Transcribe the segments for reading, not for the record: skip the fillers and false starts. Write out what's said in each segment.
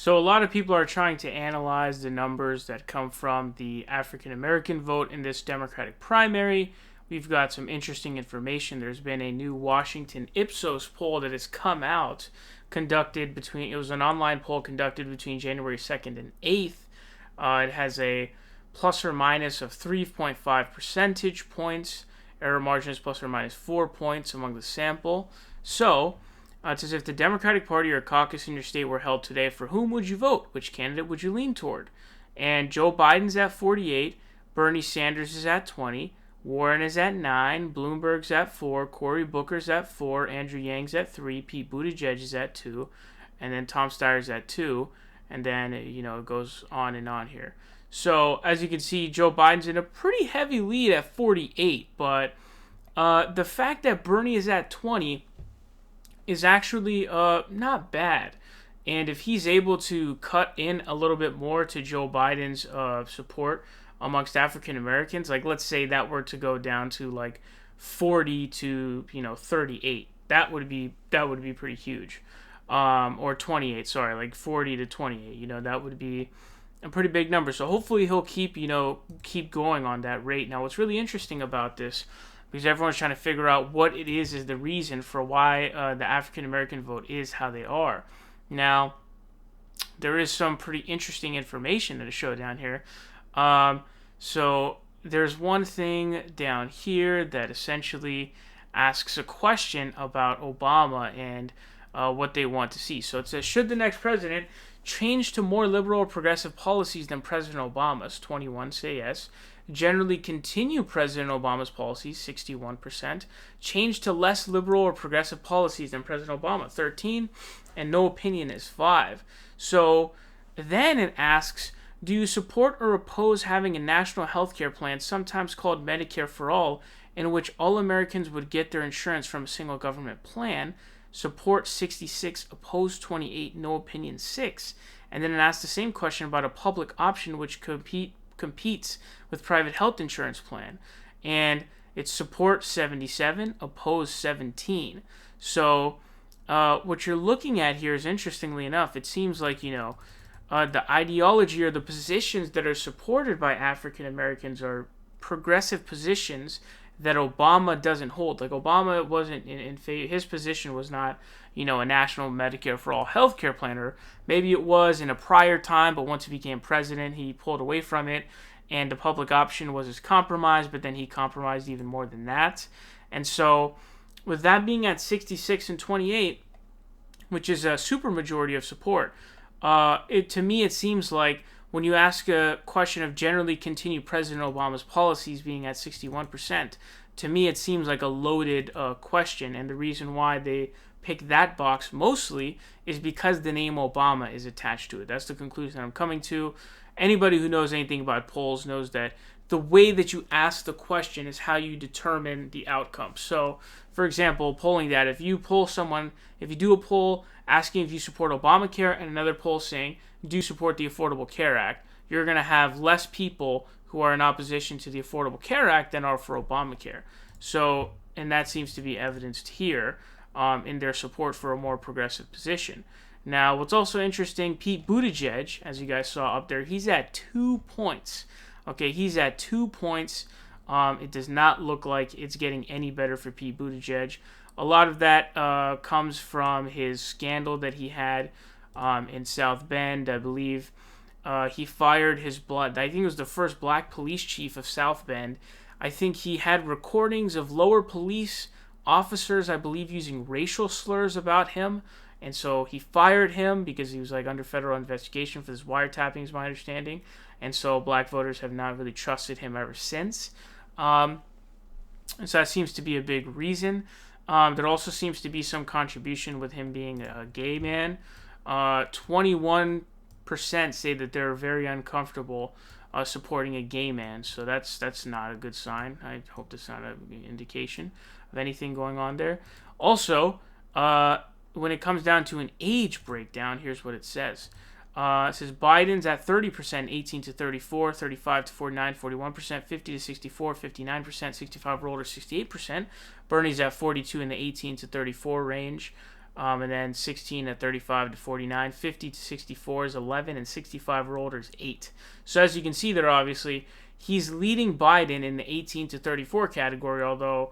So a lot of people are trying to analyze the numbers that come from the African American vote in this Democratic primary. We've got some interesting information. There's been a new Washington Ipsos poll that has come out, it was an online poll conducted between January 2nd and 8th. It has a plus or minus of 3.5 percentage points. Error margin is plus or minus 4 points among the sample. So, it's as if the Democratic Party or caucus in your state were held today. For whom would you vote? Which candidate would you lean toward? And Joe Biden's at 48, Bernie Sanders is at 20, Warren is at 9, Bloomberg's at 4, Cory Booker's at 4, Andrew Yang's at 3, Pete Buttigieg is at 2, and then Tom Steyer's at 2, and then, it goes on and on here. So, as you can see, Joe Biden's in a pretty heavy lead at 48, but the fact that Bernie is at 20 is actually not bad. And if he's able to cut in a little bit more to Joe Biden's support amongst African Americans, like let's say that were to go down to like 40 to 38, that would be pretty huge. Or 28, sorry, like 40 to 28, that would be a pretty big number. So hopefully he'll keep going on that rate. Now, what's really interesting about this, because everyone's trying to figure out what it is the reason for why the African American vote is how they are. Now, there is some pretty interesting information that is shown down here. So there's one thing down here that essentially asks a question about Obama and what they want to see. So it says, should the next president change to more liberal or progressive policies than President Obama's? 21 say yes. Generally continue President Obama's policies, 61%. Change to less liberal or progressive policies than President Obama, 13. And no opinion is 5. So then it asks, do you support or oppose having a national health care plan, sometimes called Medicare for All, in which all Americans would get their insurance from a single government plan? Support 66, oppose 28, no opinion 6. And then it asks the same question about a public option which competes with private health insurance plan. And it's support 77, oppose 17. So what you're looking at here is, interestingly enough, it seems like, the ideology or the positions that are supported by African Americans are progressive positions that Obama doesn't hold. Like, Obama wasn't in favor, his position was not, a national Medicare for all healthcare plan, or maybe it was in a prior time, but once he became president, he pulled away from it, and the public option was his compromise, but then he compromised even more than that. And so, with that being at 66 and 28, which is a supermajority of support, to me it seems like when you ask a question of generally continue President Obama's policies being at 61%, to me it seems like a loaded question. And the reason why they pick that box mostly is because the name Obama is attached to it. That's the conclusion I'm coming to. Anybody who knows anything about polls knows that the way that you ask the question is how you determine the outcome. So, for example, polling data, if you do a poll asking if you support Obamacare and another poll saying, do you support the Affordable Care Act, you're going to have less people who are in opposition to the Affordable Care Act than are for Obamacare. So, and that seems to be evidenced here in their support for a more progressive position. Now, what's also interesting, Pete Buttigieg, as you guys saw up there, he's at 2 points. Okay, he's at 2 points. It does not look like it's getting any better for Pete Buttigieg. A lot of that comes from his scandal that he had in South Bend. I believe he fired I think it was the first black police chief of South Bend. I think he had recordings of lower police officers, I believe, using racial slurs about him. And so he fired him because he was under federal investigation for this wiretapping, is my understanding. And so black voters have not really trusted him ever since. And so that seems to be a big reason. There also seems to be some contribution with him being a gay man. 21% say that they're very uncomfortable supporting a gay man. So that's not a good sign. I hope that's not an indication of anything going on there. Also, when it comes down to an age breakdown, here's what it says. It says Biden's at 30%, 18 to 34, 35 to 49, 41%, 50 to 64, 59%, 65 or older, 68%. Bernie's at 42 in the 18 to 34 range. And then 16 at 35 to 49, 50 to 64 is 11, and 65 or older is 8. So as you can see there, obviously, he's leading Biden in the 18 to 34 category, although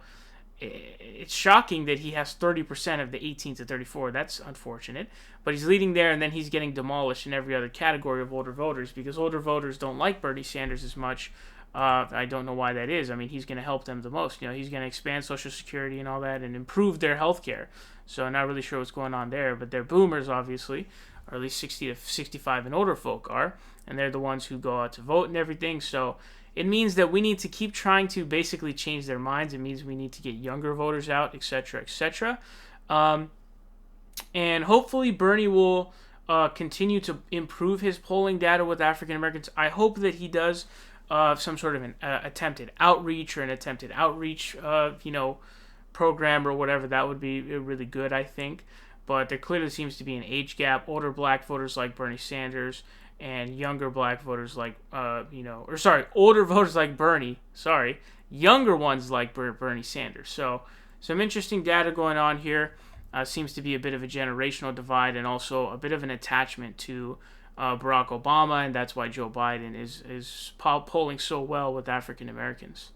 it's shocking that he has 30% of the 18 to 34. That's unfortunate. But he's leading there, and then he's getting demolished in every other category of older voters because older voters don't like Bernie Sanders as much. I don't know why that is. I mean, he's going to help them the most. He's going to expand Social Security and all that and improve their health care. So I'm not really sure what's going on there. But they're boomers, obviously, or at least 60 to 65 and older folk are. And they're the ones who go out to vote and everything. So it means that we need to keep trying to basically change their minds. It means we need to get younger voters out, etc., etc. And hopefully Bernie will continue to improve his polling data with African Americans. I hope that he does some sort of an attempted outreach program or whatever. That would be really good, I think. But there clearly seems to be an age gap. Older black voters like Bernie Sanders and younger black voters like, older voters like Bernie. Younger ones like Bernie Sanders. So some interesting data going on here. Seems to be a bit of a generational divide and also a bit of an attachment to Barack Obama, and that's why Joe Biden is polling so well with African Americans.